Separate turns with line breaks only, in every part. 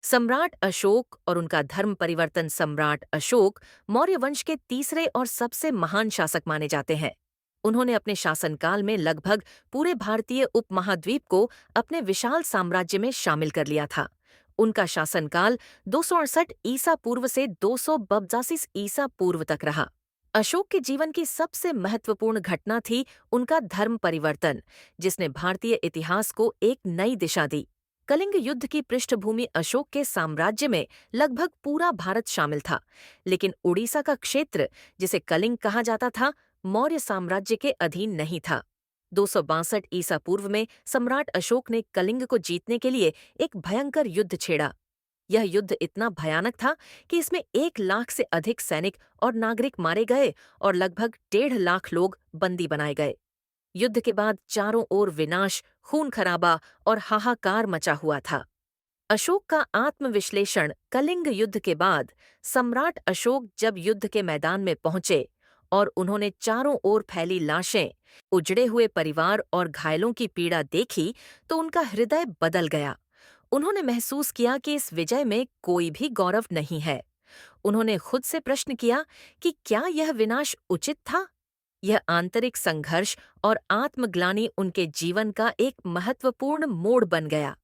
सम्राट अशोक और उनका धर्म परिवर्तन सम्राट अशोक मौर्य वंश के तीसरे और सबसे महान शासक माने जाते हैं। उन्होंने अपने शासनकाल में लगभग पूरे भारतीय उपमहाद्वीप को अपने विशाल साम्राज्य में शामिल कर लिया था। उनका शासनकाल 268 ईसा पूर्व से 282 ईसा पूर्व तक रहा। अशोक के जीवन की सबसे महत्वपूर्ण घटना थी उनका धर्म परिवर्तन, जिसने भारतीय इतिहास को एक नई दिशा दी। कलिंग युद्ध की पृष्ठभूमि अशोक के साम्राज्य में लगभग पूरा भारत शामिल था, लेकिन उड़ीसा का क्षेत्र, जिसे कलिंग कहा जाता था, मौर्य साम्राज्य के अधीन नहीं था। 262 ईसा पूर्व में सम्राट अशोक ने कलिंग को जीतने के लिए एक भयंकर युद्ध छेड़ा। यह युद्ध इतना भयानक था कि इसमें 1 लाख से अधिक सैनिक और नागरिक मारे गए और लगभग 1.5 लाख लोग बंदी बनाए गए। युद्ध के बाद चारों ओर विनाश, खून खराबा और हाहाकार मचा हुआ था। अशोक का आत्मविश्लेषण। कलिंग युद्ध के बाद सम्राट अशोक जब युद्ध के मैदान में पहुंचे और उन्होंने चारों ओर फैली लाशें, उजड़े हुए परिवार और घायलों की पीड़ा देखी तो उनका हृदय बदल गया। उन्होंने महसूस किया कि इस विजय में कोई भी गौरव नहीं है। उन्होंने खुद से प्रश्न किया कि क्या यह विनाश उचित था? यह आंतरिक संघर्ष और आत्मग्लानि उनके जीवन का एक महत्वपूर्ण मोड़ बन गया।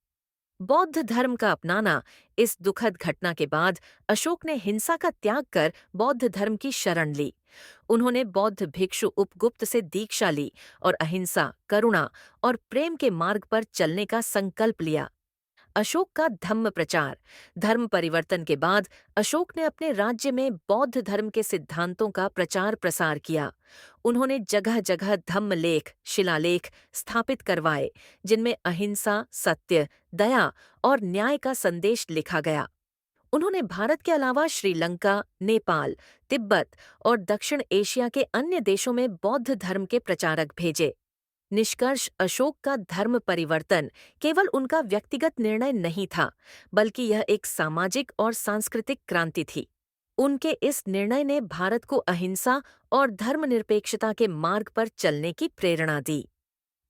बौद्ध धर्म का अपनाना। इस दुखद घटना के बाद अशोक ने हिंसा का त्याग कर बौद्ध धर्म की शरण ली। उन्होंने बौद्ध भिक्षु उपगुप्त से दीक्षा ली और अहिंसा, करुणा और प्रेम के मार्ग पर चलने का संकल्प लिया। अशोक का धम्म प्रचार। धर्म परिवर्तन के बाद अशोक ने अपने राज्य में बौद्ध धर्म के सिद्धांतों का प्रचार प्रसार किया। उन्होंने जगह जगह धम्म लेख, शिलालेख स्थापित करवाए, जिनमें अहिंसा, सत्य, दया और न्याय का संदेश लिखा गया। उन्होंने भारत के अलावा श्रीलंका, नेपाल, तिब्बत और दक्षिण एशिया के अन्य देशों में बौद्ध धर्म के प्रचारक भेजे। निष्कर्ष। अशोक का धर्म परिवर्तन केवल उनका व्यक्तिगत निर्णय नहीं था, बल्कि यह एक सामाजिक और सांस्कृतिक क्रांति थी। उनके इस निर्णय ने भारत को अहिंसा और धर्मनिरपेक्षता के मार्ग पर चलने की प्रेरणा दी।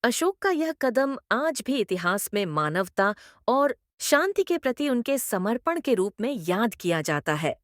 अशोक का यह कदम आज भी इतिहास में मानवता और शांति के प्रति उनके समर्पण के रूप में याद किया जाता है।